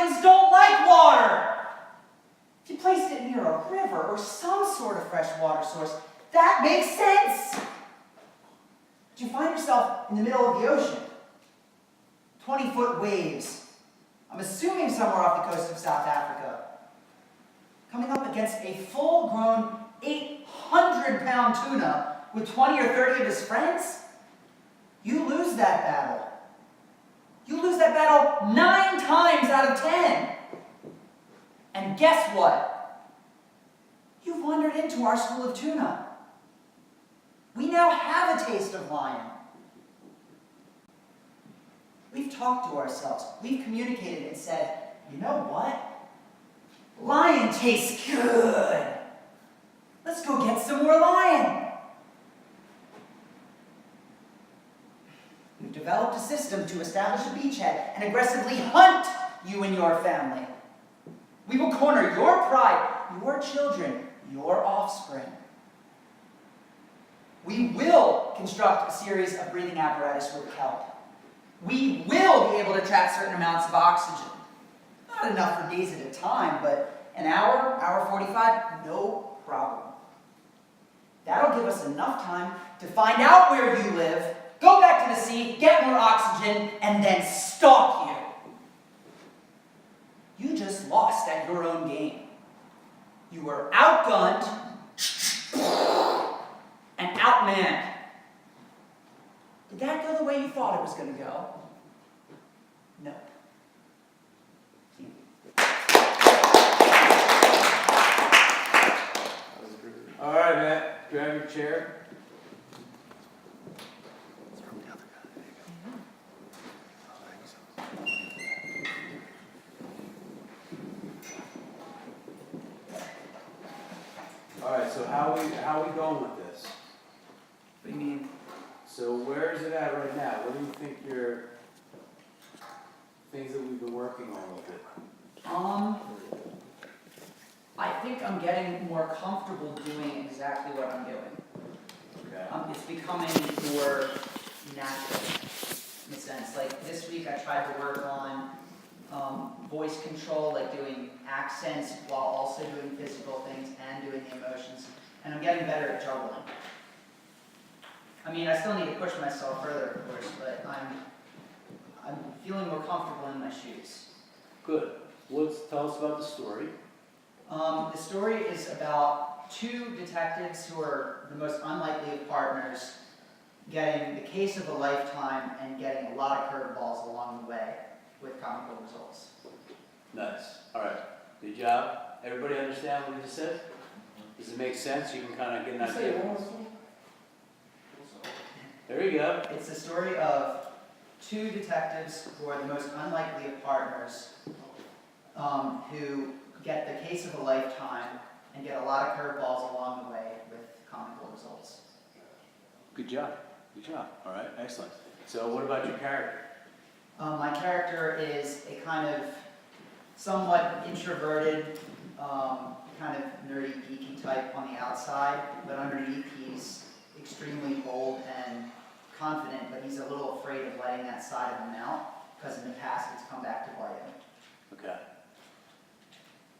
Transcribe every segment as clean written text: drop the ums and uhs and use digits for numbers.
lions don't like water. If you placed it near a river or some sort of fresh water source, that makes sense. But you find yourself in the middle of the ocean. 20-foot waves. I'm assuming somewhere off the coast of South Africa. Coming up against a full-grown 800-pound tuna with 20 or 30 of his friends, you lose that battle. You lose that battle 9 times out of 10. And guess what? You've wandered into our school of tuna. We now have a taste of lion. We've talked to ourselves. We've communicated and said, you know what? Lion tastes good. Let's go get some more lion. We've developed a system to establish a beachhead and aggressively hunt you and your family. We will corner your pride, your children, your offspring. We will construct a series of breathing apparatus with kelp. We will be able to trap certain amounts of oxygen. Not enough for days at a time, but an hour, hour 45, no problem. That'll give us enough time to find out where you live, go back to the sea, get more oxygen, and then stalk you. You just lost at your own game. You were outgunned and outmanned. Did that go the way you thought it was going to go? No. All right, Matt, grab your chair. All right, so how we going with this? What do you mean? So where is it at right now? What do you think your things that we've been working on with it? I think I'm getting more comfortable doing exactly what I'm doing. Okay. It's becoming more natural, in a sense. Like this week I tried to work on voice control, like doing accents while also doing physical things and doing the emotions. And I'm getting better at juggling. I mean, I still need to push myself further, of course, but I'm feeling more comfortable in my shoes. Good. Tell us about the story. The story is about 2 detectives who are the most unlikely of partners getting the case of a lifetime and getting a lot of curveballs along the way with comical results. Nice. All right. Good job. Everybody understand what he just said? Does it make sense? You can kind of get an idea. There you go. It's the story of 2 detectives who are the most unlikely of partners who get the case of a lifetime and get a lot of curveballs along the way with comical results. Good job. Good job. All right. Excellent. So what about your character? My character is a kind of somewhat introverted, kind of nerdy, geeky type on the outside, but underneath he's extremely bold and confident, but he's a little afraid of letting that side of him out, because in the past it's come back to bite him. Okay.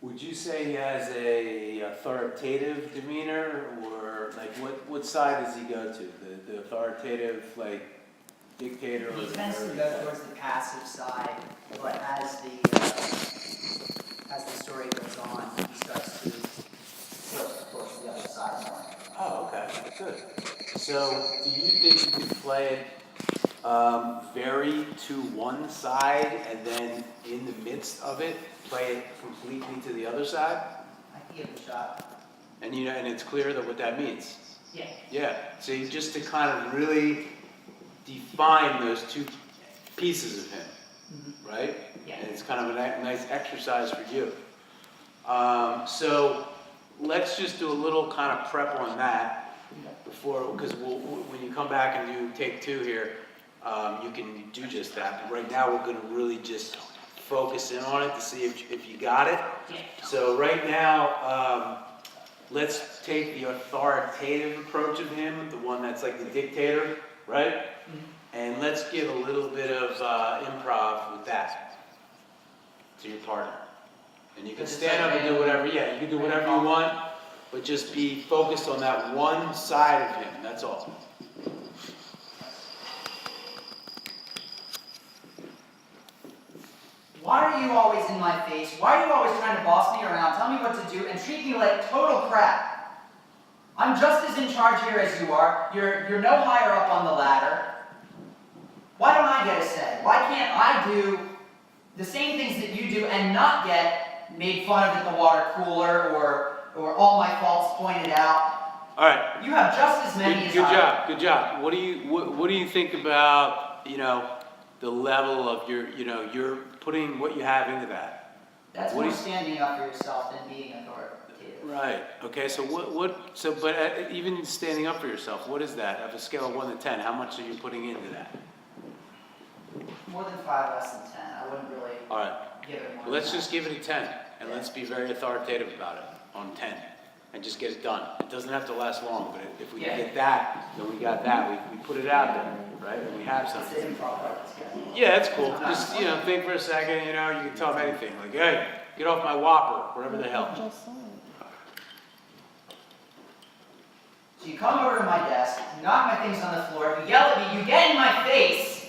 Would you say he has a authoritative demeanor, or like what side does he go to? The authoritative, like dictator? He tends to go towards the passive side, but as the story goes on, he starts to flip towards the other side more. Oh, okay, good. So, do you think you could play it very to one side, and then in the midst of it, play it completely to the other side? I can give it a shot. And and it's clear that what that means. Yeah. Yeah. So just to kind of really define those 2 pieces of him, right? Yeah. And it's kind of a nice exercise for you. So let's just do a little kind of prep on that before, because when you come back and do take 2 here, you can do just that. But right now we're going to really just focus in on it to see if you got it. Yeah. So right now, let's take the authoritative approach of him, the one that's like the dictator, right? Mm-hmm. And let's give a little bit of improv with that. to your partner. And you can Just stand like up and do whatever, yeah, you can do whatever you want, but just be focused on that one side of him, that's all. Why are you always in my face? Why are you always trying to boss me around, tell me what to do, and treat me like total crap? I'm just as in charge here as you are. You're no higher up on the ladder. Why don't I get a say? Why can't I do the same things that you do and not get made fun of at the water cooler or all my faults pointed out? All right, You have just as many as good I do. job, good job. What do you think about, you know, the level of your, you know, you're putting what you have into that? That's What do more you- standing up for yourself than being authoritative. Right, okay, so but even standing up for yourself, what is that? Of a scale of 1 to 10, how much are you putting into that? More than 5, less than 10. I wouldn't really All right, give it more well, let's than just give it a 10, and let's be very authoritative about it on 10, and just get it done. It doesn't have to last long, but if we can get that, then we got that, we put it out there, right, and we have that. something. It's improv artist, guys. Yeah, that's cool, just, you know, think for a second, you know, you can tell them anything, like, hey, get off my Whopper, whatever the hell. So you come over to my desk, you knock my things on the floor, you yell at me, you get in my face,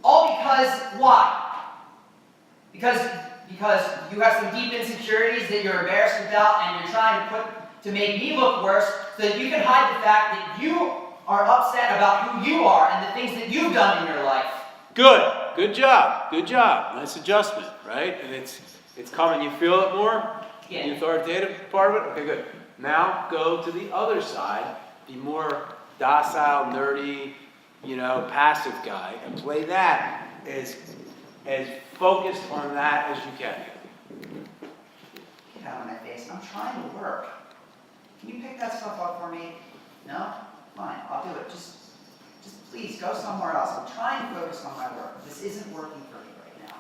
all because why? Because you have some deep insecurities that you're embarrassed about and you're trying to make me look worse so that you can hide the fact that you are upset about who you are and the things that you've done in your life. Good job, nice adjustment, right? And it's coming, you feel it more? Yeah. The authoritative part of it? Okay, good. Now go to the other side, the more docile, nerdy, you know, passive guy, and play that as focused on that as you can. Get out of my face, I'm trying to work. Can you pick that stuff up for me? No? Fine, I'll do it. Just please go somewhere else. I'm trying to focus on my work. This isn't working for me right now.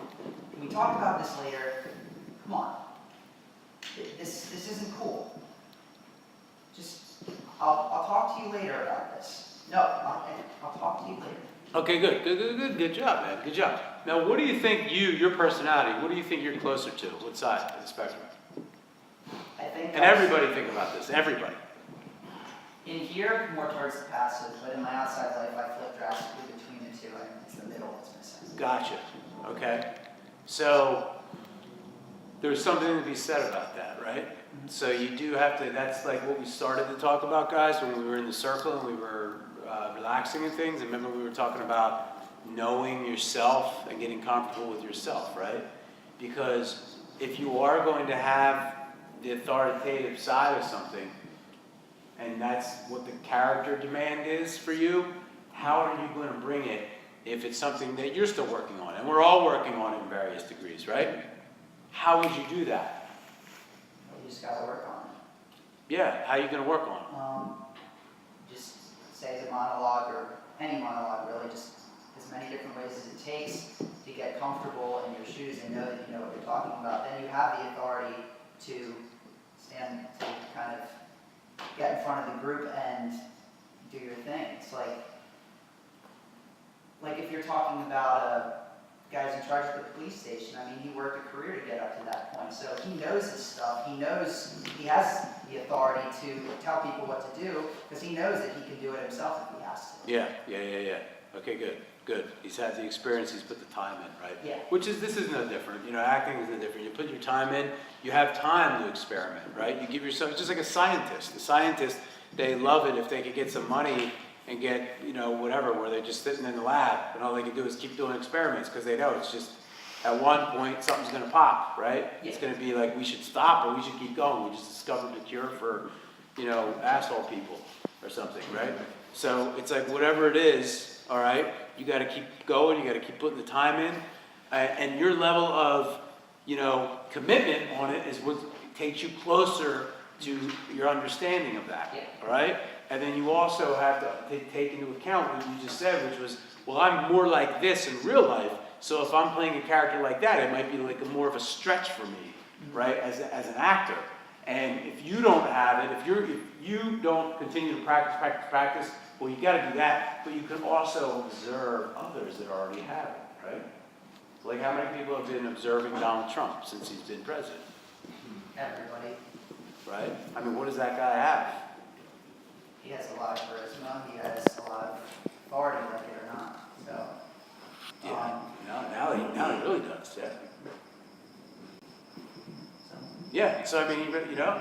Can we talk about this later? Come on. This isn't cool. I'll talk to you later about this. No, I'll talk to you later. Okay, good job, man, good job. Now, what do you think your personality, what do you think you're closer to? What side of the spectrum? I think And everybody think about this, everybody. in here, more towards the passive, but in my outside life, I flip drastically between the two, and it's the middle that's missing. Gotcha, okay. So, there's something to be said about that, right? So you do have to, that's like what we started to talk about, guys, when we were in the circle and we were relaxing and things. And remember we were talking about knowing yourself and getting comfortable with yourself, right? Because if you are going to have the authoritative side of something, and that's what the character demand is for you, how are you going to bring it if it's something that you're still working on? And we're all working on it in various degrees, right? How would you do that? You just gotta work on it. Yeah, how are you going to work on Just say the monologue or any monologue really, just as many different ways as it takes to get comfortable in your shoes and know that you know what you're talking about. Then you have the authority to stand, to kind of get in front of the group and do your thing. It's like if you're talking about guys in charge of the police station, I mean, he worked a career to get up to that point, so he knows his stuff. He knows he has the authority to tell people what to do because he knows that he can do it himself if he has to. Yeah. Okay, good. He's had the experience, he's put the time in, right? Yeah. This is no different. You know, acting is no different. You put your time in, you have time to experiment, right? You give yourself, it's just like a scientist. The scientists, they love it if they could get some money and get, you know, whatever, where they're just sitting in the lab and all they can do is keep doing experiments because they know it's just, at one point, something's going to pop, right? Yeah. It's going to be like, we should stop or we should keep going. We just discovered the cure for, you know, asshole people or something, right? So it's like whatever it is, all right, you got to keep going, you got to keep putting the time in, and your level of, you know, commitment on it is what takes you closer to your understanding of that, Yeah. all right? And then you also have to take into account what you just said, which was, well, I'm more like this in real life, so if I'm playing a character like that, it might be like more of a stretch for me, right, as an actor. And if you don't have it, if you don't continue to practice, well, you got to do that, but you can also observe others that already have it, right? Like, how many people have been observing Donald Trump since he's been president, Everybody, right? I mean, what does that guy have? he has a lot of charisma, he has a lot of authority, like it or not, so. Yeah, now he really does, yeah. So, Yeah, so I mean,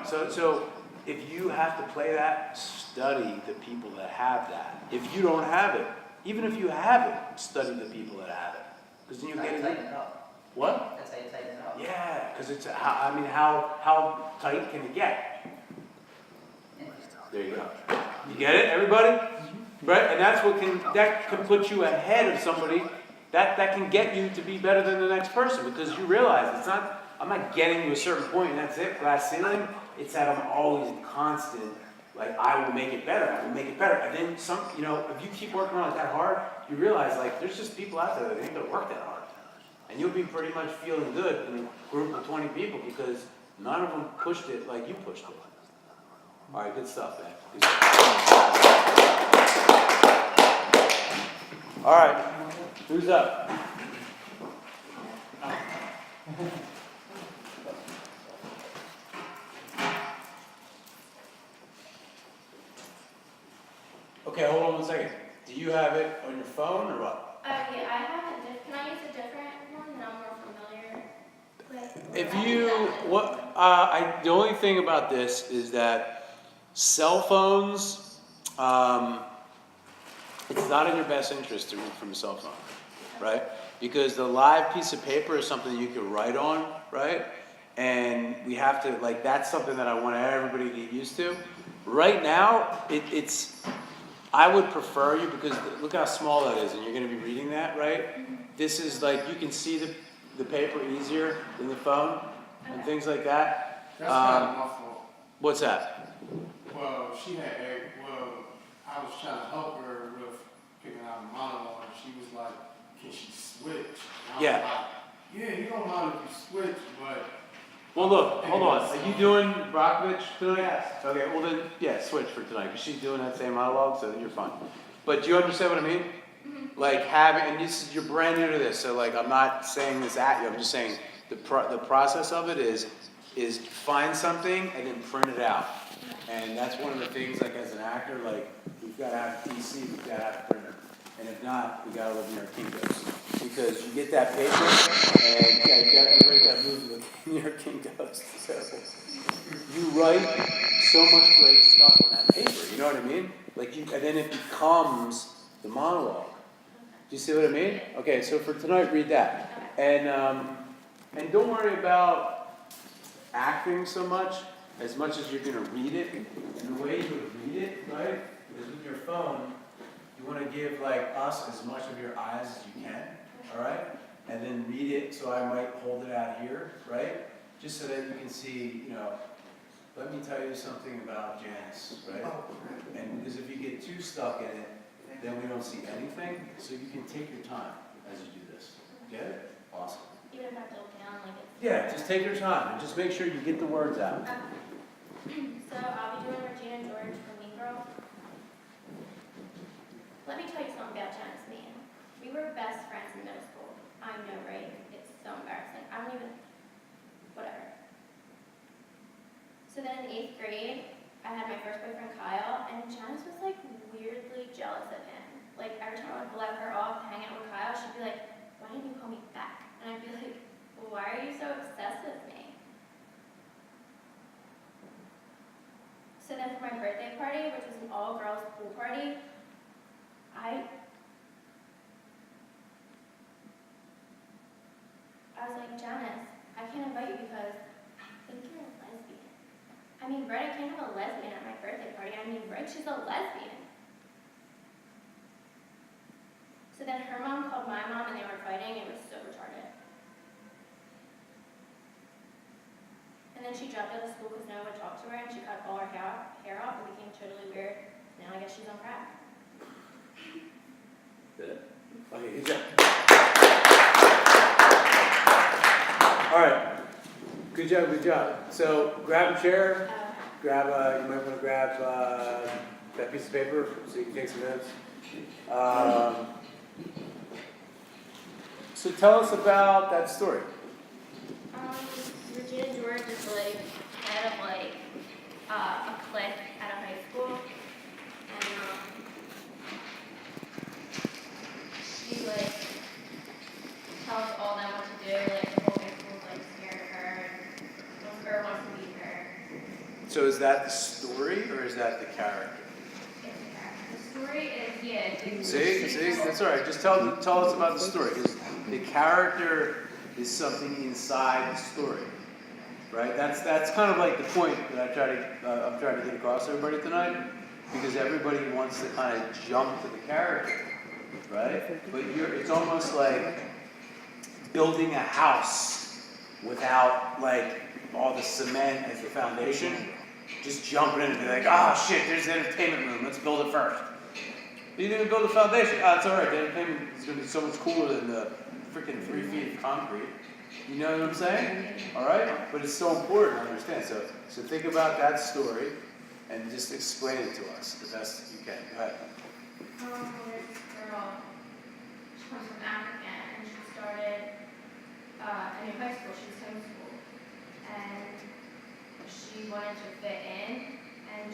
so if you have to play that, study the people that have that. If you don't have it, even if you have it, study the people that have it. Because then you that's how get you it. tighten it up. What? That's how you tighten it up. Yeah, because it's, how tight can it get? There you go. You get it, everybody? Right? And that can put you ahead of somebody. That can get you to be better than the next person, because you realize I'm not getting to a certain point and that's it, glass ceiling. It's that I'm always in constant, like, I will make it better, I will make it better. And then if you keep working on it that hard, you realize, like, there's just people out there that ain't gonna work that hard. And you'll be pretty much feeling good in a group of 20 people because none of them pushed it like you pushed it. All right, good stuff, man. Good stuff. All right, who's up? Okay, hold on 1 second. Do you have it on your phone or what? Yeah, I have can I use a different one that I'm more familiar with? If you, the only thing about this is that cell phones, it's not in your best interest to read from a cell phone, right? Because the live piece of paper is something you can write on, right? And we have to, like, that's something that I want everybody to get used to. Right now, I would prefer you, because look how small that is, and you're gonna be reading that, right? This is like, you can see the paper easier than the phone, and things like that. That's kind of my fault. What's that? Well, I was trying to help her with picking out a monologue, and she was like, can she switch? And I Yeah. was like, yeah, you don't mind if you switch, but. Well, look, hold on. Are you doing Brockovich tonight? Yes. Okay, well then, yeah, switch for tonight, because she's doing that same monologue, so you're fine. But do you understand what I mean? Like and you're brand new to this, so like, I'm not saying this at you, I'm just saying the process of it is find something and then print it out. And that's one of the things, like, as an actor, like, we've got to have a PC, we've got to have a printer. And if not, we got to live near Kinko's. Because you get that paper, and everybody's got to move near Kinko's. So you write so much great stuff on that paper, you know what I mean? Like, and then it becomes the monologue. Do you see what I mean? Okay, so for tonight, read that. And don't worry about acting so much as you're going to read it. And the way you would read it, right, is with your phone. You want to give, like, us as much of your eyes as you can, all right? And then read it, so I might hold it out here, right? Just so that you can see, let me tell you something about Janice, right? And because if you get too stuck in it, then we don't see anything, so you can take your time as you do this. Get it? Awesome. You don't have to look down like it's. Yeah, just take your time and just make sure you get the words out. So I'll be doing Regina George from Mean Girls. Let me tell you something about Janice Me. We were best friends in middle school. I know, right? It's so embarrassing. I don't even, whatever. So then in 8th grade, I had my first boyfriend, Kyle, and Janice was like weirdly jealous of him. Like, every time I would let her off, hang out with Kyle, she'd be like, why didn't you call me back? And I'd be like, why are you so obsessed with me? So then for my birthday party, which was an all-girls pool party, I was like, Janice, I can't invite you because I think you're a lesbian. I mean, Red, I can't have a lesbian at my birthday party. I mean, Red, she's a lesbian. So then her mom called my mom and they were fighting. It was so retarded. And then she dropped out of school because no one would talk to her and she cut all her hair off and became totally weird. Now I guess she's on crack. Good. Okay, good job. All right. Good job, good job. So grab a chair. You might want to grab that piece of paper so you can take some notes. So tell us about that story. Regina George is like head of like a clique at a high school, and she like tells all them what to do. Like the whole high school's like scared of her and wants to meet her. So is that the story or is that the character? It's the story is See, that's all right. Just tell us about the story, because the character is something inside the story, right? That's kind of like the point that I'm trying to get across to everybody tonight, because everybody wants to kind of jump to the character, right? But it's almost like building a house without like all the cement as the foundation. Just jumping in and be like, oh shit, there's the entertainment room, let's build it first. You didn't even build the foundation. Oh, it's all right. The entertainment is going to be so much cooler than the freaking 3 feet of concrete. You know what I'm saying? All right? But it's so important to understand. So think about that story and just explain it to us the best you can. Go ahead. There's this girl. She comes from Africa, and she started a new high school. She was homeschooled, and she wanted to fit in, and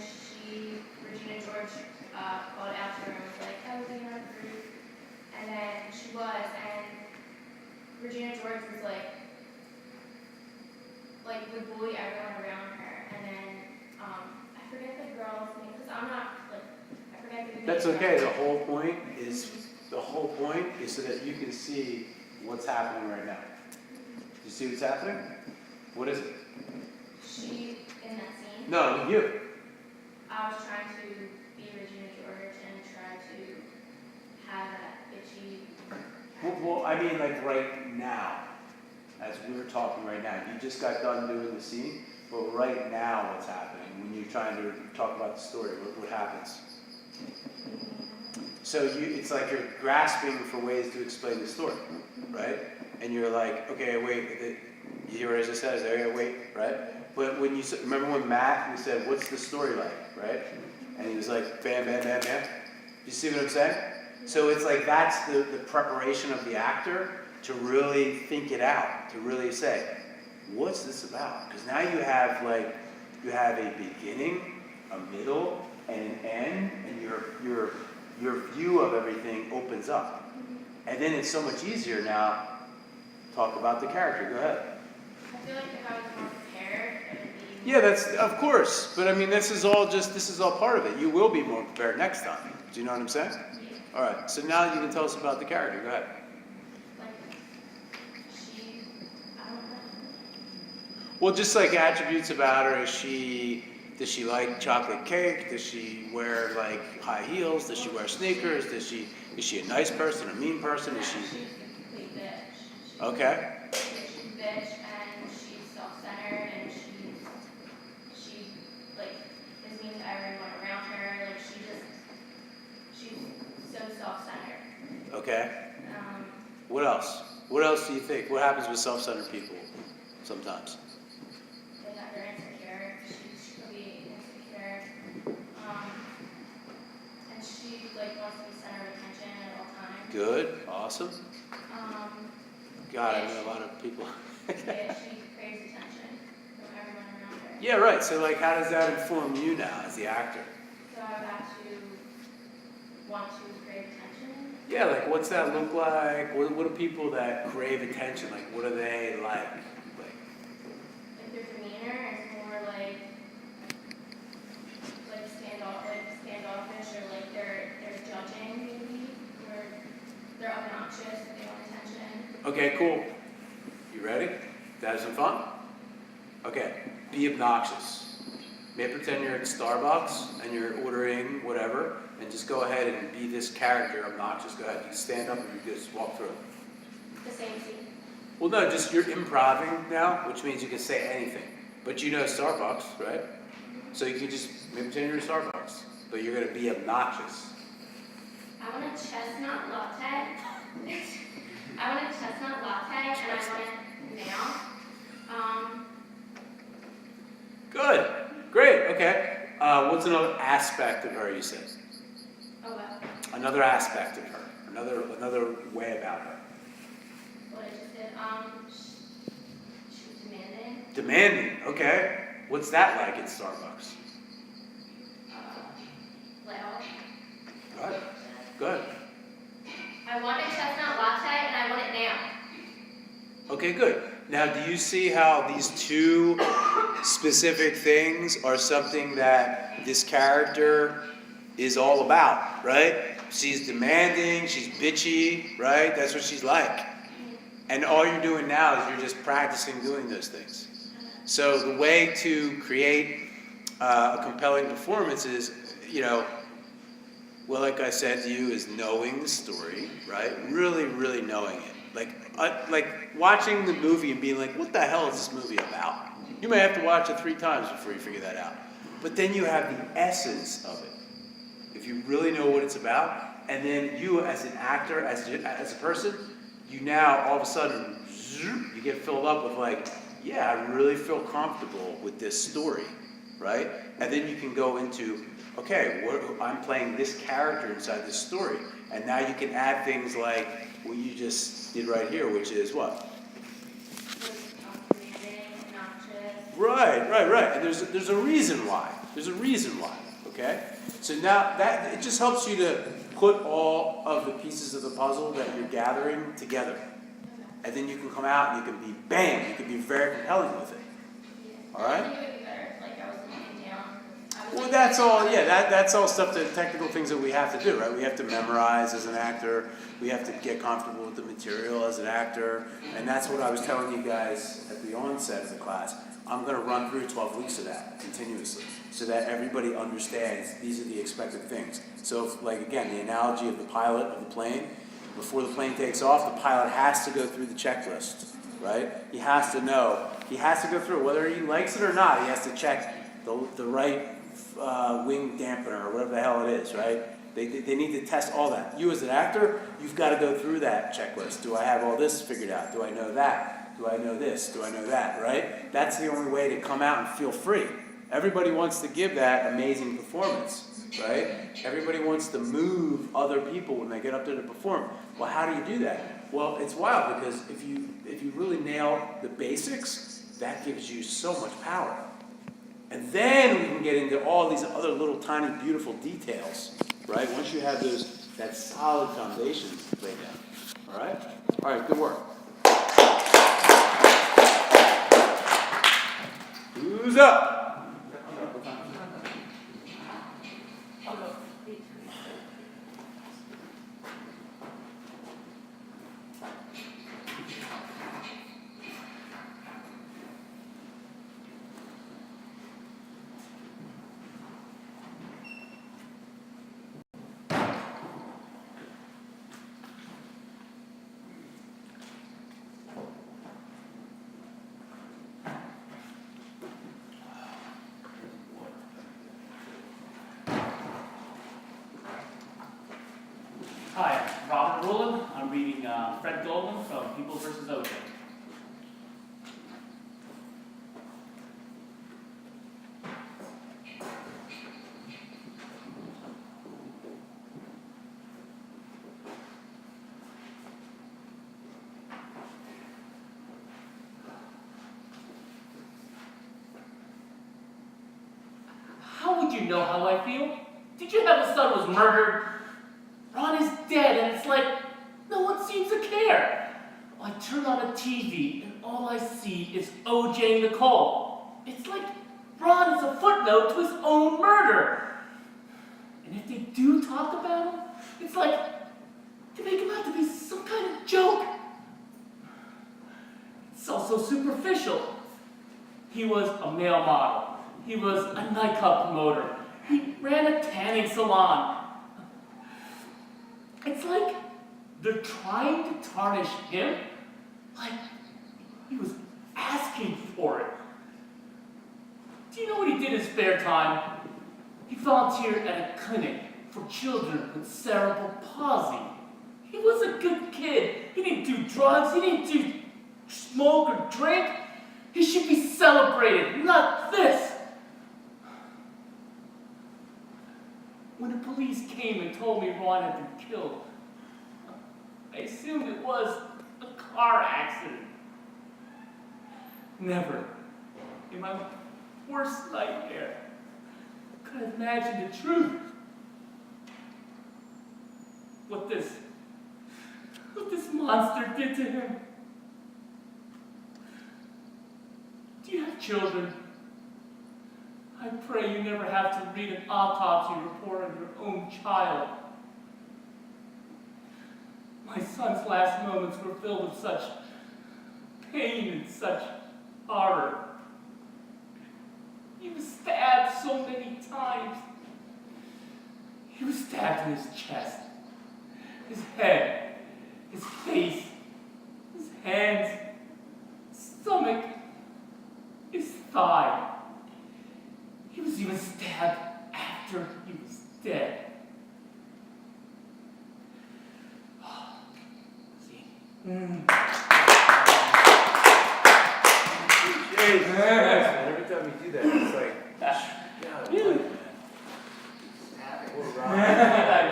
Regina George called out to her and was like, oh, be in our group. And then she was, and Regina George was like would bully everyone around her. And then, I forget the girl's name, because I'm not, I forget the name. That's okay. The whole point is so that you can see what's happening right now. Do you see what's happening? What is it? She, in that scene? No, you. I was trying to be Regina George and try to have that bitchy. Well, I mean, like right now, as we were talking right now, you just got done doing the scene, but right now what's happening when you're trying to talk about the story, what happens? So it's like you're grasping for ways to explain the story, right? And you're like, okay, wait, you hear what I just said? Is there, wait, right? But when you remember when Matt, we said, what's the story like, right? And he was like, bam, bam, bam, bam. You see what I'm saying? So it's like that's the preparation of the actor to really think it out, to really say, what's this about? Because now you have a beginning, a middle, and an end, and your view of everything opens up. And then it's so much easier now to talk about the character. Go ahead. I feel like if I was more prepared, it would be. Yeah, that's of course. But I mean, this is all part of it. You will be more prepared next time. Do you know what I'm saying? Yeah. All right. So now you can tell us about the character. Go ahead. I don't know. Well, just like attributes about her. Does she like chocolate cake? Does she wear like high heels? Does she wear sneakers? Is she a nice person, a mean person? Is she? She's a complete bitch. Okay. She's a bitch and she's self-centered and she like is mean to everyone around her. Like she's so self-centered. Okay. Um, What else? What else do you think? What happens with self-centered people sometimes? they got her insecure. She could be insecure. And she like wants to be center of attention at all times. Good. Awesome. God, I know a lot of people. Yeah, she craves attention from everyone around her. Yeah, right. So like, how does that inform you now as the actor? So I would have to want to crave attention. Yeah, like what's that look like? What do people that crave attention, like what are they like? Like their demeanor is more like standoffish, or like they're judging maybe, or they're obnoxious, they want attention. Okay, cool. You ready? To have some fun? Okay, be obnoxious. Maybe pretend you're at Starbucks and you're ordering whatever, and just go ahead and be this character, obnoxious. Go ahead, you stand up and you just walk through. The same scene. Well, no, just you're improvising now, which means you can say anything. But you know Starbucks, right? So you can just maybe pretend you're at Starbucks, but you're going to be obnoxious. I want a chestnut latte. I want a chestnut latte, and I want it now. Good. Great. Okay. What's another aspect of her you said? Oh well. Another aspect of her. Another way about her. She was demanding. Demanding, okay. What's that like at Starbucks? Loud. Good, good. I want a chestnut latte and I want it now. Okay, good. Now, do you see how these two specific things are something that this character is all about, right? She's demanding, she's bitchy, right? That's what she's like. And all you're doing now is you're just practicing doing those things. So the way to create a compelling performance is, well, like I said to you, is knowing the story, right? Really, really knowing it. Like watching the movie and being like, what the hell is this movie about? You may have to watch it 3 times before you figure that out. But then you have the essence of it. If you really know what it's about, and then you as an actor, as a person, you now all of a sudden, you get filled up with like, yeah, I really feel comfortable with this story, right? And then you can go into, okay, I'm playing this character inside this story. And now you can add things like what you just did right here, which is what? Right. And there's a reason why. There's a reason why, okay? So now that it just helps you to put all of the pieces of the puzzle that you're gathering together. And then you can come out and you can be, bam, you can be very compelling with it. All right? Well, that's all, that's all stuff, the technical things that we have to do, right? We have to memorize as an actor. We have to get comfortable with the material as an actor. And that's what I was telling you guys at the onset of the class. I'm going to run through 12 weeks of that continuously so that everybody understands these are the expected things. So, again, the analogy of the pilot of the plane, before the plane takes off, the pilot has to go through the checklist, right? He has to know. He has to go through it. Whether he likes it or not, he has to check the right wing dampener or whatever the hell it is, right? They need to test all that. You as an actor, you've got to go through that checklist. Do I have all this figured out? Do I know that? Do I know this? Do I know that, right? That's the only way to come out and feel free. Everybody wants to give that amazing performance, right? Everybody wants to move other people when they get up there to perform. Well, how do you do that? Well, it's wild because if you really nail the basics, that gives you so much power. And then we can get into all these other little tiny beautiful details, right? Once you have that solid foundation laid down. All right? All right, good work. Who's up? Hi, I'm Robert Rowland. I'm reading Fred Goldman from People vs. O.J. How would you know how I feel? Did you have a son who was murdered? Ron is dead, and it's like no one seems to care. I turn on a TV, and all I see is O.J. Nicole. It's like Ron is a footnote to his own murder. And if they do talk about him, it's like they make him out to be some kind of joke. It's also superficial. He was a male model. He was a nightclub promoter. He ran a tanning salon. It's like they're trying to tarnish him, like he was asking for it. Do you know what he did in his spare time? He volunteered at a clinic for children with cerebral palsy. He was a good kid. He didn't do drugs. He didn't do smoke or drink. He should be celebrated, not this. When the police came and told me Ron had been killed, I assumed it was a car accident. Never, in my worst nightmare, could I imagine the truth. What this monster did to him. Do you have children? I pray you never have to read an autopsy report on your own child. My son's last moments were filled with such pain and such horror. He was stabbed so many times. He was stabbed in his chest, his head, his face, his hands, stomach, his thigh. He was even stabbed after he was dead. See? Jeez, every time you do that, it's like, God, Really? man. Poor Rob. I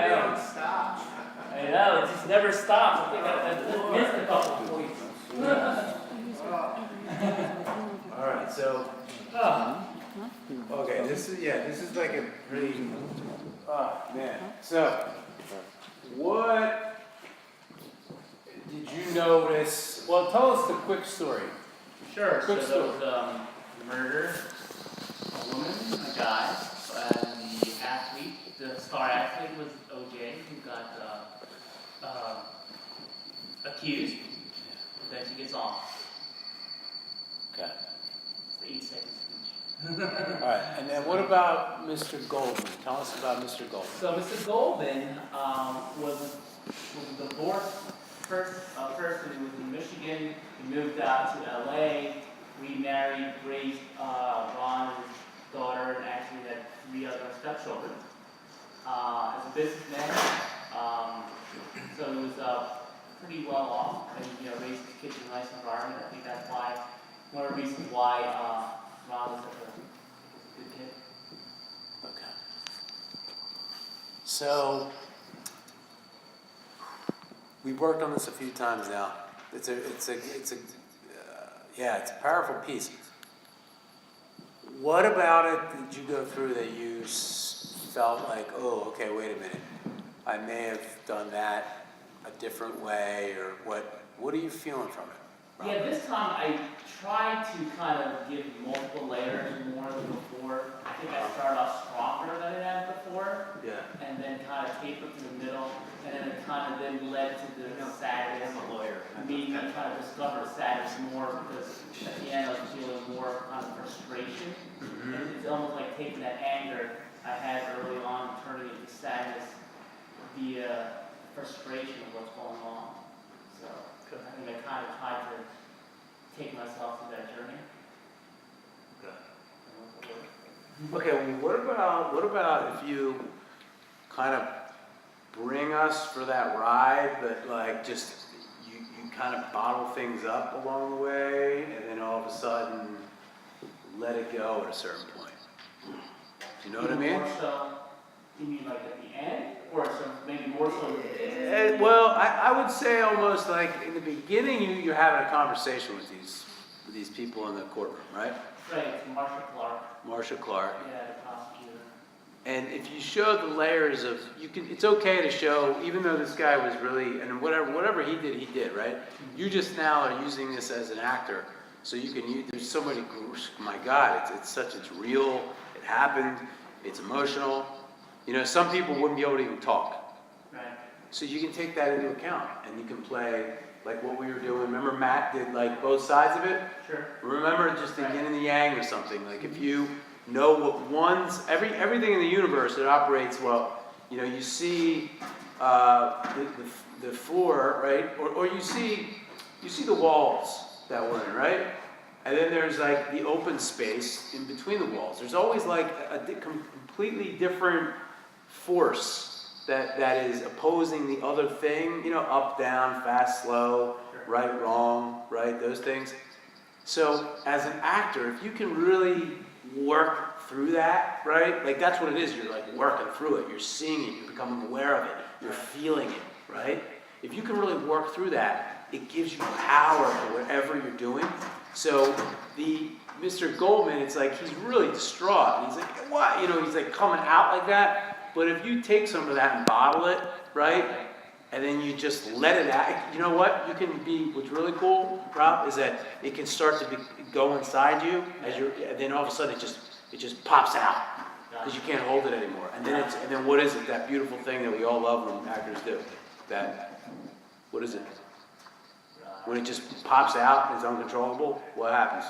know. Don't stop. I know, it just never stops. I think I missed a couple of points. All right, so, okay, this is like a pretty, oh, man. So, what did you notice? Well, tell us the quick story. Sure, Quick so there was murder, a woman, a guy, and the athlete, the star athlete was OJ, who got accused. Then she gets off. Okay. It's the 8-second speech. All right, and then what about Mr. Goldman? Tell us about Mr. Goldman. So Mr. Goldman was a divorced person who was in Michigan. He moved out to LA, remarried, raised Ron and his daughter, and actually had 3 other stepchildren. As a businessman, so he was pretty well off, and raised his kids in a nice environment. I think that's why one of the reasons why Ron was such a good kid. Okay. So, we've worked on this a few times now. It's a powerful piece. What about it did you go through that you felt like, oh, okay, wait a minute, I may have done that a different way, or what are you feeling from it? Robert? Yeah, this time I tried to kind of give multiple layers more than before. I think I started off stronger than it had before, Yeah. and then kind of tapered to the middle, and then it kind of then led to the sadness. I'm a lawyer. Me kind of discovered sadness more because at the end I was feeling more kind of frustration. And it's almost like taking that anger I had early on and turning it into sadness via frustration of what's going on. So I think I kind of tried to take myself through that journey. Okay, well, what about if you kind of bring us for that ride, but like just you kind of bottle things up along the way, and then all of a sudden let it go at a certain point. Do you know what I mean? More so, you mean like at the end, or maybe more so at the beginning? Well, I would say almost like in the beginning, you're having a conversation with these people in the courtroom, right? Right, it's Marsha Clark. Marsha Clark. Yeah, the prosecutor. And if you show the layers of, it's okay to show, even though this guy was really, and whatever he did, right? You just now are using this as an actor, so you can use, there's so many, my God, it's real, it happened, it's emotional. Some people wouldn't be able to even talk. Right. So you can take that into account, and you can play like what we were doing. Remember Matt did like both sides of it? Sure. Remember just the yin and the yang or something. Like if you know what everything in the universe that operates well, you see the floor, right? Or you see the walls that we're in, right? And then there's like the open space in between the walls. There's always like a completely different force that is opposing the other thing, up, down, fast, slow, right, wrong, right, those things. So as an actor, if you can really work through that, right, like that's what it is, you're like working through it, you're seeing it, you're becoming aware of it, you're feeling it, right? If you can really work through that, it gives you power for whatever you're doing, So the Mr. Goldman, it's like he's really distraught. And he's like, what? You know, he's like coming out like that. But if you take some of that and bottle it, right? And then you just let it out. You know what? You can be, what's really cool, Rob, is that it can start to go inside you as you're, and then all of a sudden it just pops out. Because you can't hold it anymore. And then what is it? That beautiful thing that we all love when actors do. What is it? When it just pops out and it's uncontrollable, what happens?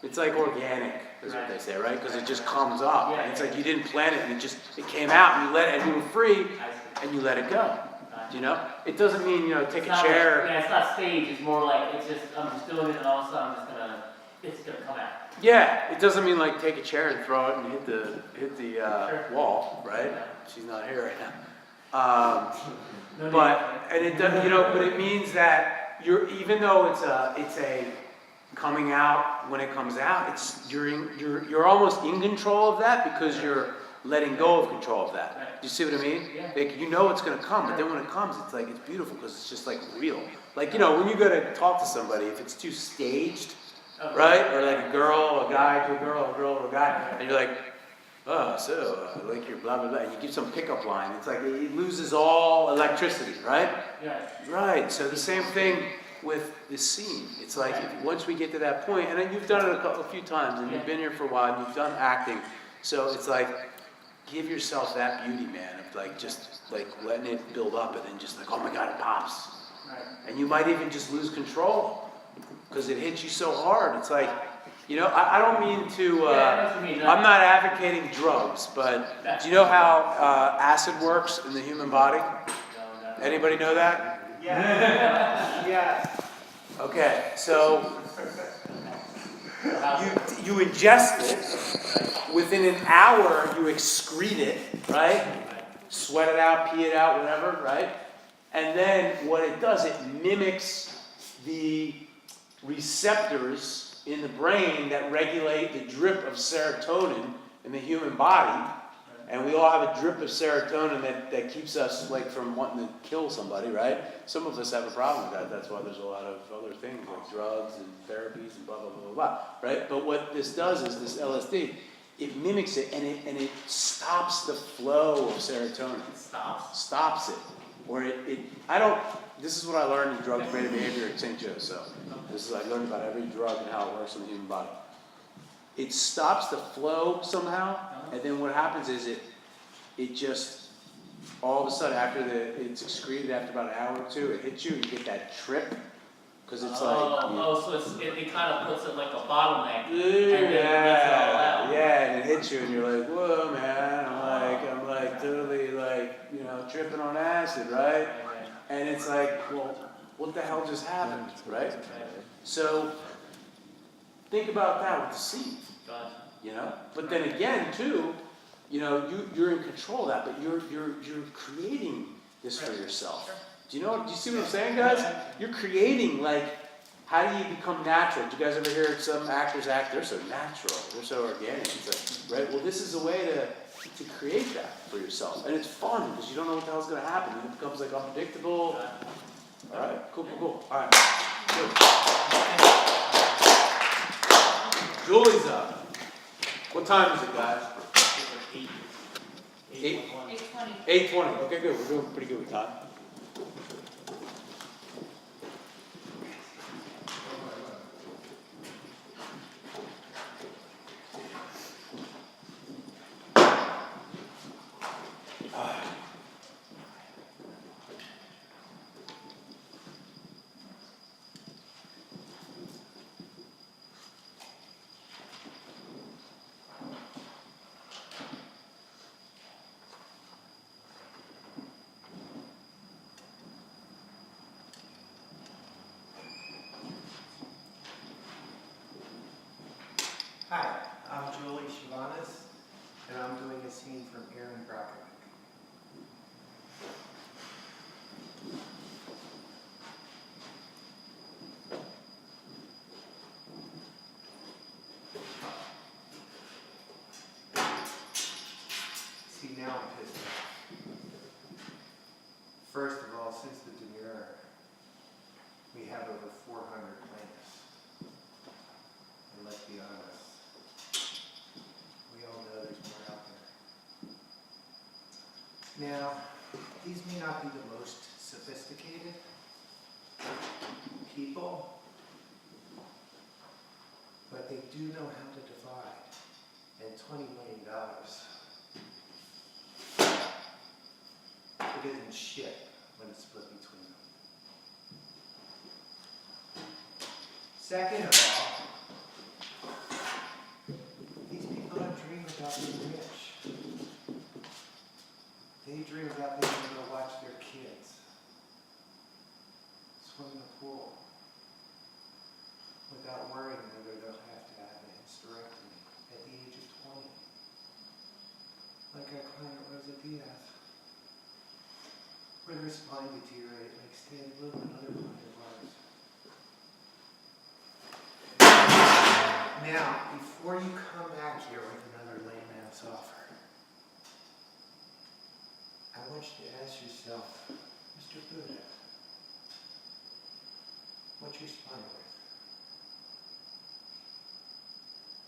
It's like organic, is what they say, right? Because it just comes up. And it's like you didn't plan it and it came out and you let it, and you were free and you let it go. Do you know? It doesn't mean, take a chair. It's not staged, it's more like, I'm just doing it and all of a sudden it's gonna come out. Yeah, it doesn't mean like take a chair and throw it and hit the wall, right? She's not here right now. But it means that even though it's a coming out when it comes out, you're almost in control of that because you're letting go of control of that. Do you see what I mean? Yeah. Like it's gonna come, but then when it comes, it's like it's beautiful because it's just like real. Like when you go to talk to somebody, if it's too staged, right? Or like a guy to a girl, a girl to a guy, and you're like, oh, so I like your blah blah blah, and you give some pickup line. It's like it loses all electricity, right? Yeah. Right. So the same thing with this scene. It's like once we get to that point, and then you've done it a few times, and you've been here for a while, and you've done acting. So it's like give yourself that beauty, man, of like just like letting it build up, and then just like, oh my God, it pops, and you might even just lose control because it hits you so hard. It's like, I don't mean to. I'm not advocating drugs, but do you know how acid works in the human body? Anybody know that? Yeah. Yeah. Okay, so you ingest it. Within an hour, you excrete it, right? Sweat it out, pee it out, whatever, right? And then what it does, it mimics the receptors in the brain that regulate the drip of serotonin in the human body. And we all have a drip of serotonin that keeps us from wanting to kill somebody, right? Some of us have a problem with that. That's why there's a lot of other things like drugs and therapies and blah, blah, blah, blah, blah, right? But what this does is this LSD, it mimics it and it stops the flow of serotonin. Stops it. Or this is what I learned in drug creative behavior at St. Joe's. So this is, I learned about every drug and how it works in the human body. It stops the flow somehow, and then what happens is it just, all of a sudden it's excreted after about an hour or two, it hits you, and you get that trip, because it's so it kind of puts it like a bottleneck. And it hits you, and you're like, whoa, man, I'm like totally tripping on acid, right? And it's like, well, what the hell just happened, right? So think about that with the scene, But then again, too, you're in control of that, but you're creating this for yourself. Do you see what I'm saying, guys? You're creating, how do you become natural? Do you guys ever hear some actors act? They're so natural. They're so organic. It's like, right? Well, this is a way to create that for yourself. And it's fun because you don't know what the hell's going to happen. It becomes unpredictable. All right? Cool. All right. Good. Julie's up. What time is it, guys? 8:20. Okay, good. We're doing pretty good with time. Hi, I'm Julie Shivanis, and I'm doing a scene from Aaron Brockovich. See, now I'm pissed off. First of all, since the demurrer, we have over 400 plants. let's be honest. We all know there's more out there. Now, these may not be the most sophisticated people, but they do know how to divide. And $20 million, it isn't shit when it's split between them. Second of all, these people don't dream about being rich. They dream about being able to watch their kids swim in the pool without worrying whether they'll have to have a hysterectomy at the age of 20. Like our client Rosa Diaz, where their spine deteriorated like Stan Blue and other client of ours. Now, before you come back here with another layman's offer, I want you to ask yourself, Mr. Buddha, what's your spine worth?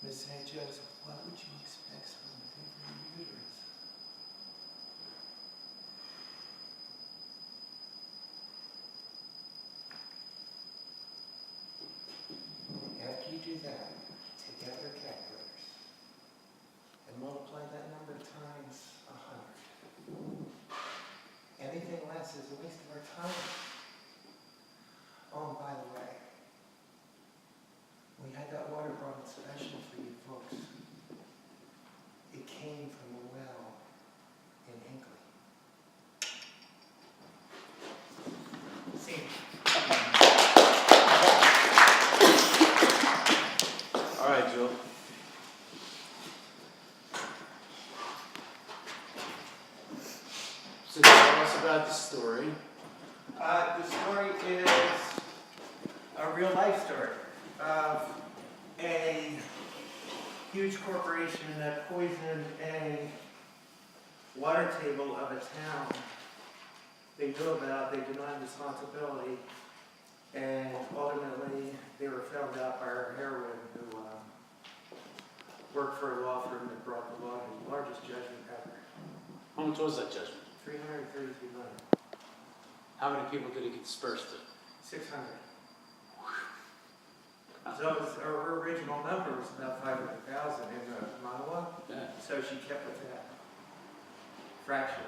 Ms. Sanchez, what would you expect someone to think for your uterus? After you do that, take out your calculators and multiply that number times 100. Anything less is a waste of our time. Oh, and by the way, we had that water brought in special for you folks. It came from a well in Hinkley. See? All right, Jill. So tell us about the story. The story is a real life story of a huge corporation that poisoned a water table of a town they knew about, they denied responsibility, and ultimately they were found out by our heroine who worked for a law firm that brought the largest judgment ever. How much was that judgment? $333 million. How many people did it get dispersed to? 600. So it was, her original number was about 500,000 in the monologue, Yeah. so she kept with that fraction.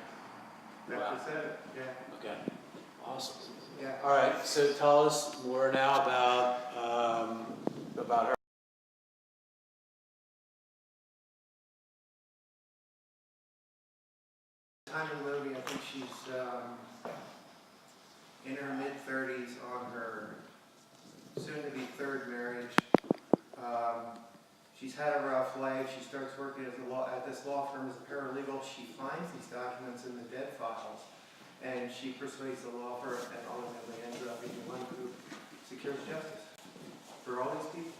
That Wow. percent, yeah, Okay. Awesome. yeah. All right. So tell us more now about her. Time in the movie, I think she's in her mid-30s on her soon-to-be third marriage. She's had a rough life. She starts working at this law firm as a paralegal. She finds these documents in the dead files, and she persuades the law firm and ultimately ends up being the one who secures justice for all these people.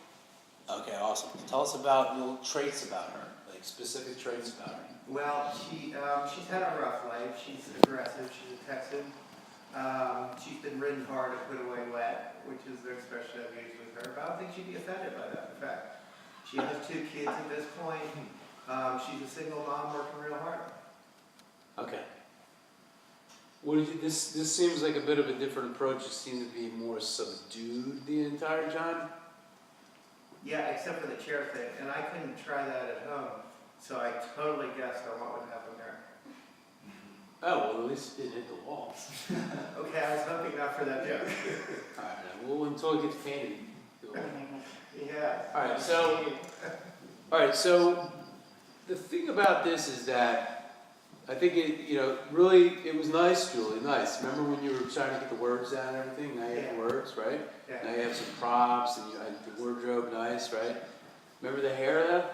Okay. Awesome. Tell us about little traits about her, like specific traits about her. Well, she's had a rough life. She's aggressive. She's a Texan. She's been ridden hard and put away wet, which is their expression I've used with her. But I don't think she'd be offended by that. In fact, she has 2 kids at this point. She's a single mom working real hard. Okay. What did you, this seems like a bit of a different approach. You seem to be more subdued the entire time. Yeah, except for the chair thing. And I couldn't try that at home. So I totally guessed on what would happen there. Oh, well, at least it didn't hit the wall. Okay, I was hoping not for that joke. All right. Well, until it gets painted. Yeah. All right. So the thing about this is that I think it was nice, Julie, nice. Remember when you were trying to get the words down and everything? Now you have the words, right? Yeah. Now you have some props and you had the wardrobe, nice, right? Remember the hair though?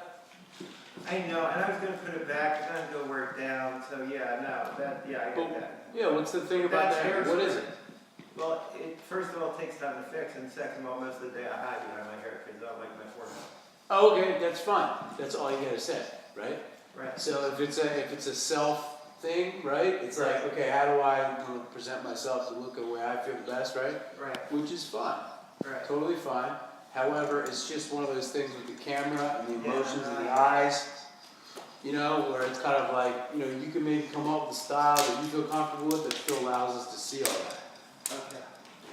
I know, and I was going to put it back, and then go wear it down, so yeah, no, I get that. Yeah, what's the thing about That's that hair? What is it? Well, first of all, it takes time to fix, and second of all, most of the day I hide behind my hair, because I don't like my forehead. Oh, okay, that's fine. That's all you gotta say, right? Right. So if it's a self thing, right? It's like, okay, how do I present myself to look the way I feel best, right? Right, Which is fine, right. totally fine. However, it's just one of those things with the camera and the emotions in the eyes, you know, where it's kind of like, you know, you can maybe come up with a style that you feel comfortable with that still allows us to see all that. Okay.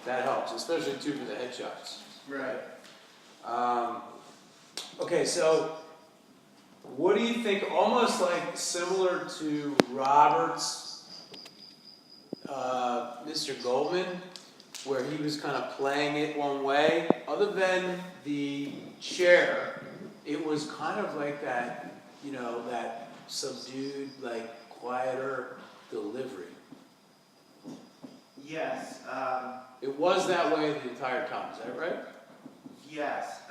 That helps, especially too for the headshots. Right. Okay, so what do you think, almost like similar to Robert's Mr. Goldman, where he was kind of playing it one way, other than the chair, it was kind of like that, you know, that subdued, like quieter delivery. Yes, It was that way the entire time, is that right? yes,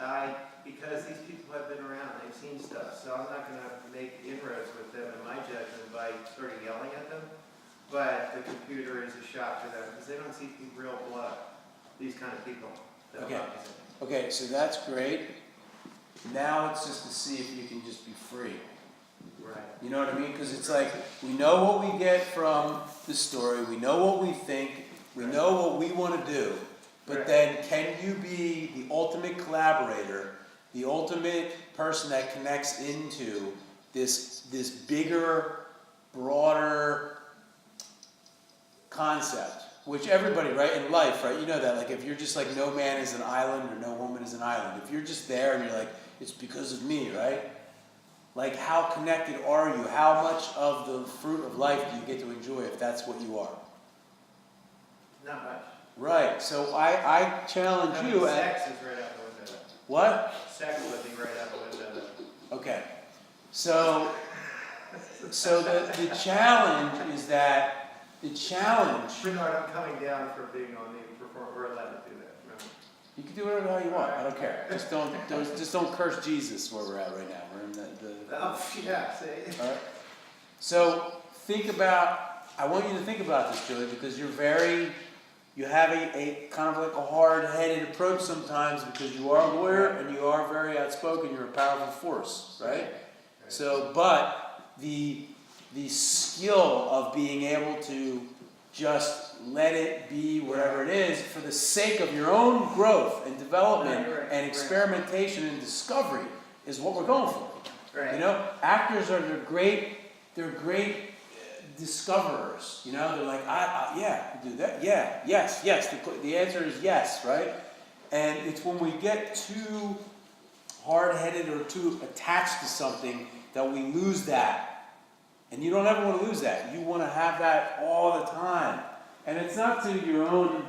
because these people have been around, they've seen stuff, so I'm not gonna make inroads with them in my judgment by sort of yelling at them. But the computer is a shock to them, because they don't see real blood, these kind of people. that Okay. love music. Okay, so that's great. Now it's just to see if you can just be free. Right. You know what I mean? Because it's like, we know what we get from the story, we know what we think, we know what we want to do, but Right. then can you be the ultimate collaborator, the ultimate person that connects into this bigger, broader concept, which everybody, right, in life, right, you know that, like if you're just like no man is an island or no woman is an island, if you're just there and you're like, it's because of me, right? Like, how connected are you? How much of the fruit of life do you get to enjoy if that's what you are? Not much. Right, so I challenge I mean, you sex is right out the window. what? Sex would be right out the window. Okay, so the challenge is that, the challenge, Bernard, I'm coming down for being on the perform. We're allowed to do that. Remember? you can do whatever the hell you want, I don't care. Just don't curse Jesus where we're at right now, we're in the Oh, yeah. See. Alright? So I want you to think about this, Julie, because you have a kind of like a hard-headed approach sometimes because you are a lawyer and you are very outspoken, you're a powerful force, right? So, but the skill of being able to just let it be wherever it is for the sake of your own growth and development No, you're right, and right. experimentation and discovery is what we're going for. Right. You know, actors they're great discoverers. You know, they're like, yeah, do that, yeah, yes. The answer is yes, right? And it's when we get too hard-headed or too attached to something that we lose that. And you don't ever want to lose that. You want to have that all the time. And it's not to your own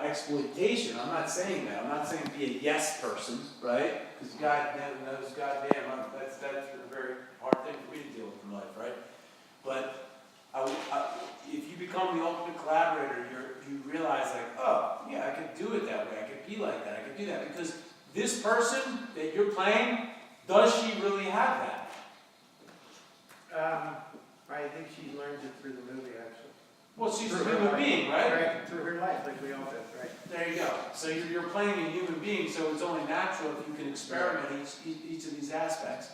exploitation. I'm not saying that. I'm not saying be a yes person, right? Because God knows, goddamn, that's a very hard thing for me to deal with in life, right? But if you become the ultimate collaborator, you realize like, oh, yeah, I could do it that way. I could be like that. I could do that because this person that you're playing, does she really have that? I think she learns it through the movie, actually. Well, she's a Through her human life. being, right? Right, through her life, like we all did, right? There you go. So you're playing a human being, so it's only natural if you can experiment each of these aspects.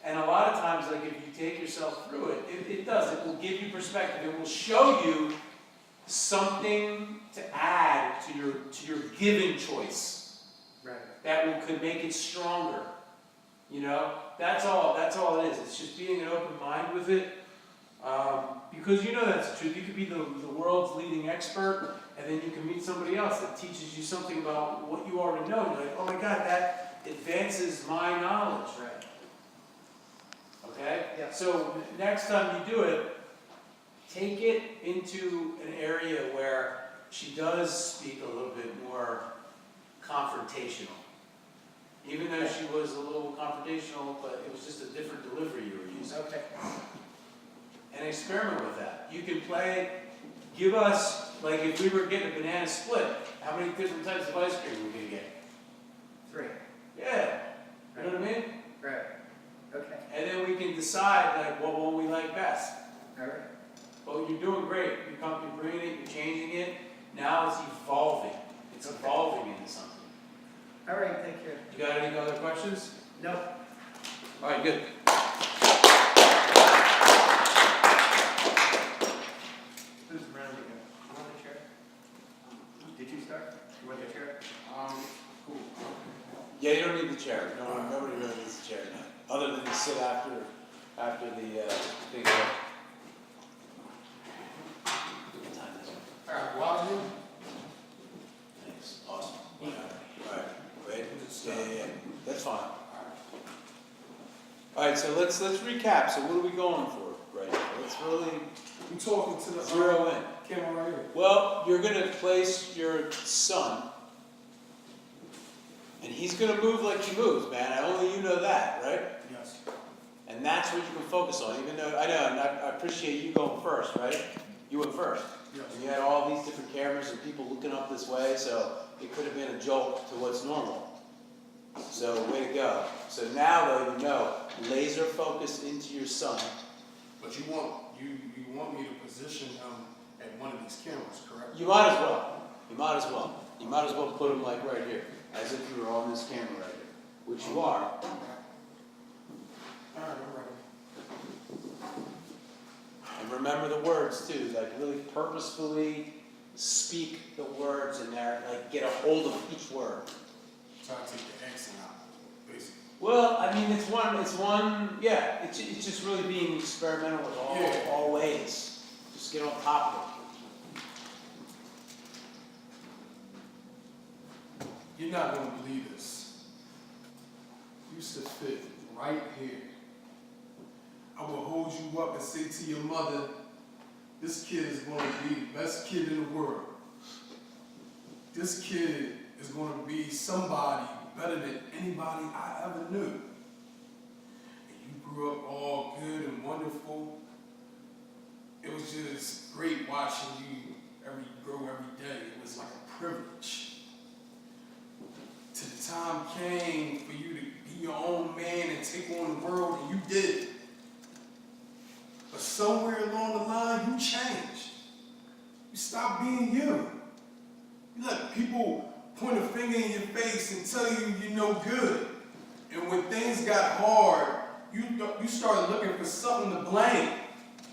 And a lot of times, like if you take yourself through it, it does. It will give you perspective. It will show you something to add to your given choice Right. that could make it stronger. You know, that's all it is. It's just being an open mind with it. Because you know that's the truth. You could be the world's leading expert, and then you can meet somebody else that teaches you something about what you already know. You're like, oh my God, that advances my knowledge. Right. Okay? Yeah. So next time you do it, take it into an area where she does speak a little bit more confrontational. Even though she was a little confrontational, but it was just a different delivery you were using. Okay. And experiment with that. You can play, give us, like if we were getting a banana split, how many different types of ice cream are we gonna get? 3. Yeah, you know what I mean? Right. Okay. And then we can decide like what one we like best. All right. Well, you're doing great. You're bringing it, you're changing it. Now it's evolving. It's evolving into something. All right, thank you. You got any other questions? Nope. All right, good. Who's round again? You want the chair? Did you start? You want the chair? Cool. Yeah, you don't need the chair. No, nobody really needs the chair now, other than to sit after the thing. What time is it? I got water here. Thanks. Awesome. All right. Wait. Yeah. That's fine. All right. So let's recap. So what are we going for right now? Let's really We talking to the zero in. camera right here. Well, you're gonna place your son, and he's gonna move like he moves, man. Only you know that, right? Yes. And that's what you can focus on, even though, I know, and I appreciate you going first, right? You went first. Yes. And you had all these different cameras and people looking up this way, so it could have been a jolt to what's normal. So, way to go. So now, though, you know, laser focus into your son. But you want me to position him at one of these cameras, correct? You might as well. You might as well. You might as well put him like right here, as if you were on this camera right here, which you are. All right, I'm ready. And remember the words too, like really purposefully speak the words in there, like get a hold of each word. Try to take the accent out, basically. Well, I mean, it's it's just really being experimental with all ways. Just get on top of it. You're not going to believe this. You used to fit right here. I will hold you up and say to your mother, this kid is going to be the best kid in the world. This kid is going to be somebody better than anybody I ever knew. And you grew up all good and wonderful. It was just great watching you grow every day. It was like a privilege. Till the time came for you to be your own man and take on the world, and you did. But somewhere along the line, you changed. You stopped being you. You let people point a finger in your face and tell you you're no good. And when things got hard, you started looking for something to blame,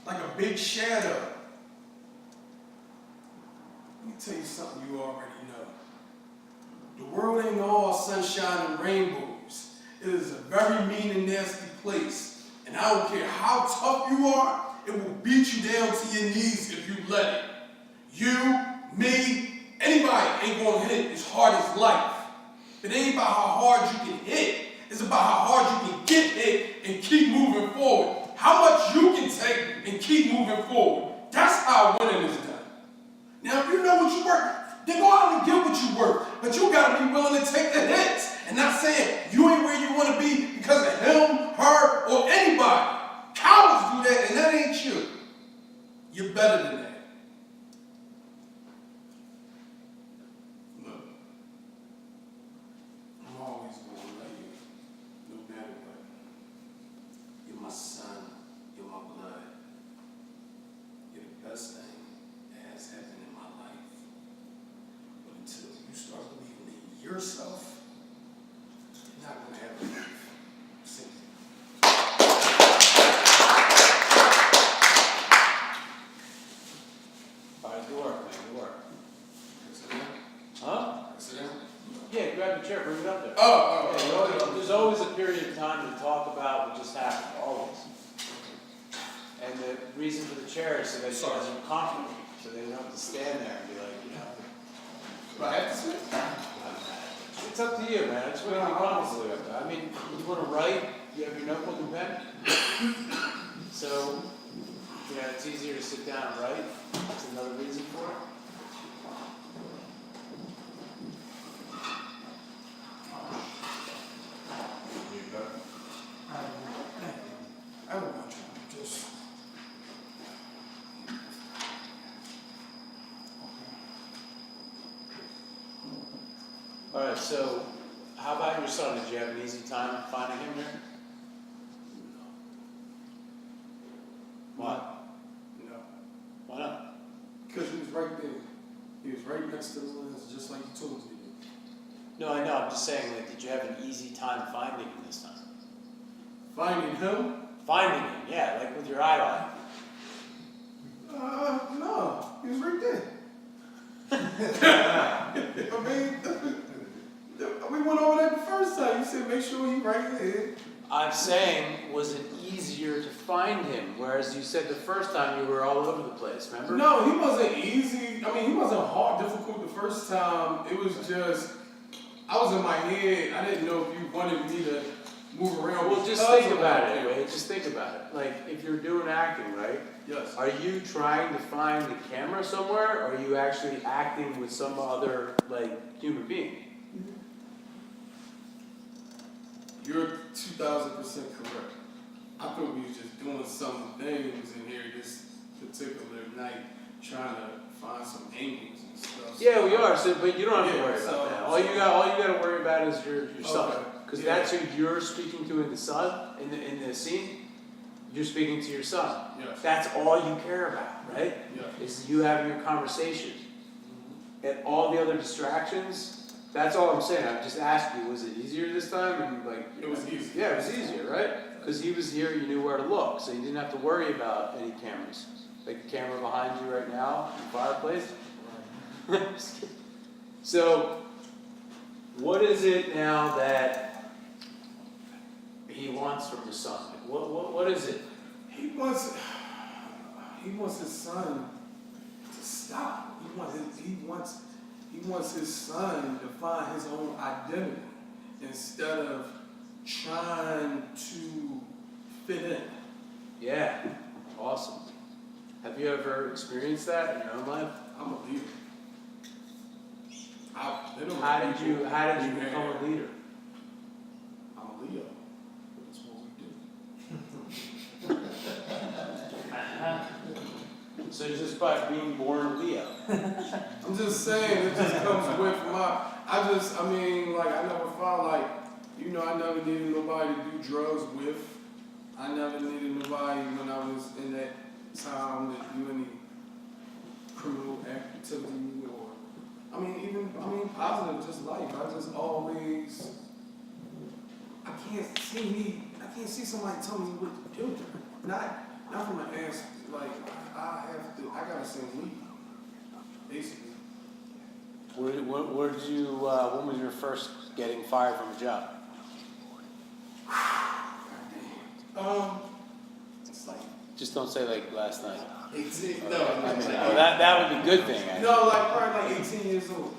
like a big shadow. Let me tell you something you already know. The world ain't all sunshine and rainbows. It is a very mean and nasty place. And I don't care how tough you are, it will beat you down to your knees if you let it. You, me, anybody ain't gonna hit as hard as life. It ain't about how hard you can hit. It's about how hard you can get hit and keep moving forward. How much you can take and keep moving forward. That's how winning is done. Now, if you know what you're worth, then go out and get what you're worth. But you gotta be willing to take the hits. And not saying you ain't where you wanna be because of him, her, or anybody. Cowards do that, and that ain't you. You're better than that. Look, I'm always gonna love you, no matter what. You're my son, you're my blood. You're the best thing that has happened in my life. But until you start believing in yourself, you're not gonna have a life. Simple. All right, good work, man. Good work. Sit down. Huh? Sit down. Yeah, grab the chair, bring it up there. Oh, Yeah, there's always a period of time to talk about what just happened, always. And the reason for the chair is so that you guys are comfortable, so they don't have to stand there and be like, you know. Do I have to sit? It's up to you, man. I just want to be comfortable with it. I mean, you want to write, you have your notebook and pen. So, it's easier to sit down and write. That's another reason for it. I don't want you. Just. All right, so how about your son? Did you have an easy time finding him here? Why? No. Why not? Because he was right there. He was right next to the lens, just like you told me. No, I know. I'm just saying, like, did you have an easy time finding him this time? Finding him? Finding him, yeah, like with your eye line. No. He was right there. I mean, we went over that the first time. make sure he right here. I'm saying, was it easier to find him? Whereas you said the first time you were all over the place, remember? No, he wasn't easy. I mean, he wasn't hard, difficult the first time. It was just, I was in my head. I didn't know if you wanted me to move around. Well, just because think of about that. it, Wade. Just think about it. Like, if you're doing acting, right? Yes. Are you trying to find the camera somewhere, or are you actually acting with some other, like, human being? You're 2,000% correct. I thought we was just doing some things in here this particular night, trying to find some angles and stuff. Yeah, we are. So, but you don't have to Yeah, worry so- about that. All you got to worry about is your son, Okay, because yeah. that's who you're speaking to in the son in the scene. You're speaking to your son. Yes. That's all you care about, right? Yes. Is you having your conversation. And all the other distractions. That's all I'm saying. I just asked you, was it easier this time? And like, It was easy. yeah, it was easier, right? Because he was here, you knew where to look, so you didn't have to worry about any cameras. Like the camera behind you right now, in the fireplace. Just kidding. So, what is it now that he wants from his son? Like, what is it? He wants his son to stop. He wants his son to find his own identity instead of trying to fit in. Yeah, awesome. Have you ever experienced that in your own life? I'm a leader. How did you become a leader? I'm a Leo. That's what we do. So just by being born a Leo. I'm just saying, it just comes with I never found I never needed nobody to do drugs with. I never needed nobody when I was in that time to do any criminal activity or, positive, just life. I just always, I can't see somebody tell me what to do. Not from an ass, I gotta say lead, basically. When was your first getting fired from a job? It's like Just don't say like last night. 18, Oh, that would be a good thing, actually. no, probably 18 years old.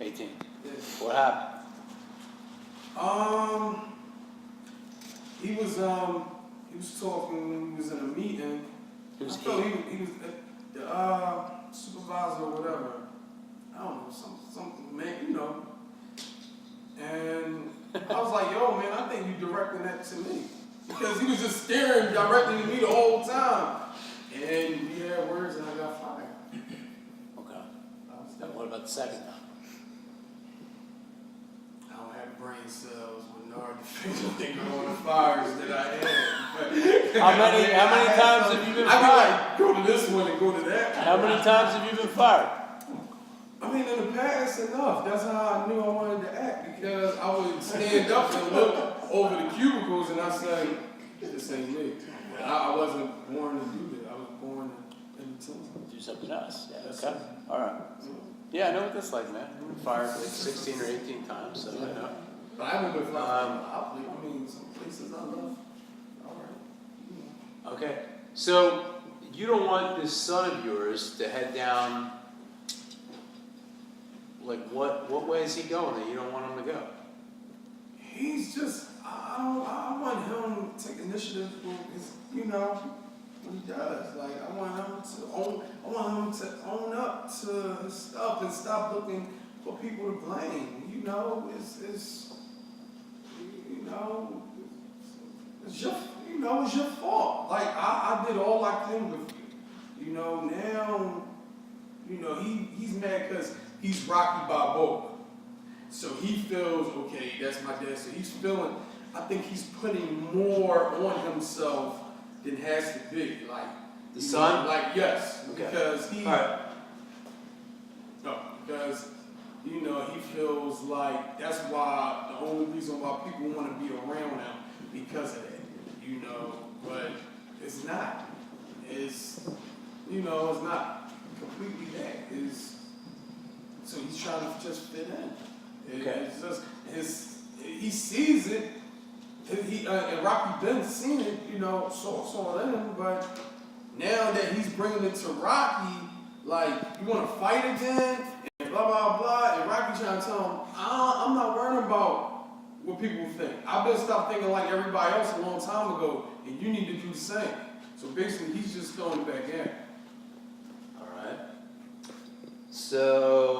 18. Yeah. What happened? He was talking, he was in a meeting. It was I felt he was the supervisor or whatever. I don't know, some man, And I was like, yo, man, I think you directing that to me. Because he was just staring directly at me the whole time. And we had words and I got fired. Okay. And what about the second time? I don't have brain cells with Nard to figure things on the fires that I had. How many times have you been I fired? could go to this one and go to that one. How many times have you been fired? In the past, enough. That's how I knew I wanted to act, because I would stand up and look over the cubicles and I say, this ain't me. I wasn't born to do that. I was born to entertain. Do something else. Yeah. Okay. All right. Yeah, I know what that's like, man. I've been fired like 16 or 18 times, so I know. But I haven't been fired. Some places I love. All right. Okay. So you don't want this son of yours to head down. Like what way is he going that you don't want him to go? He's just, I want him to take initiative for his, what he does. Like, I want him to own up to his stuff and stop looking for people to blame. It's your fault. Like, I did all I can with you. Now, he's mad because he's Rocky Balboa. So he feels, okay, that's my dad. So he's feeling, I think he's putting more on himself than has to be. Like, The son? Yes. Okay. Because he, All right. no, because, he feels like that's why, the only reason why people want to be around him, because of that, but it's not. It's not completely that. So he's trying to just fit in. Okay. It's just he sees it, and Rocky Ben seen it, you know, saw it in him, but now that he's bringing it to Rocky, like, you want to fight again, and blah, blah, blah, and Rocky trying to tell him, I'm not worrying about what people think. I've been stopped thinking like everybody else a long time ago, and you need to do the same. So basically, he's just throwing it back in. All right. So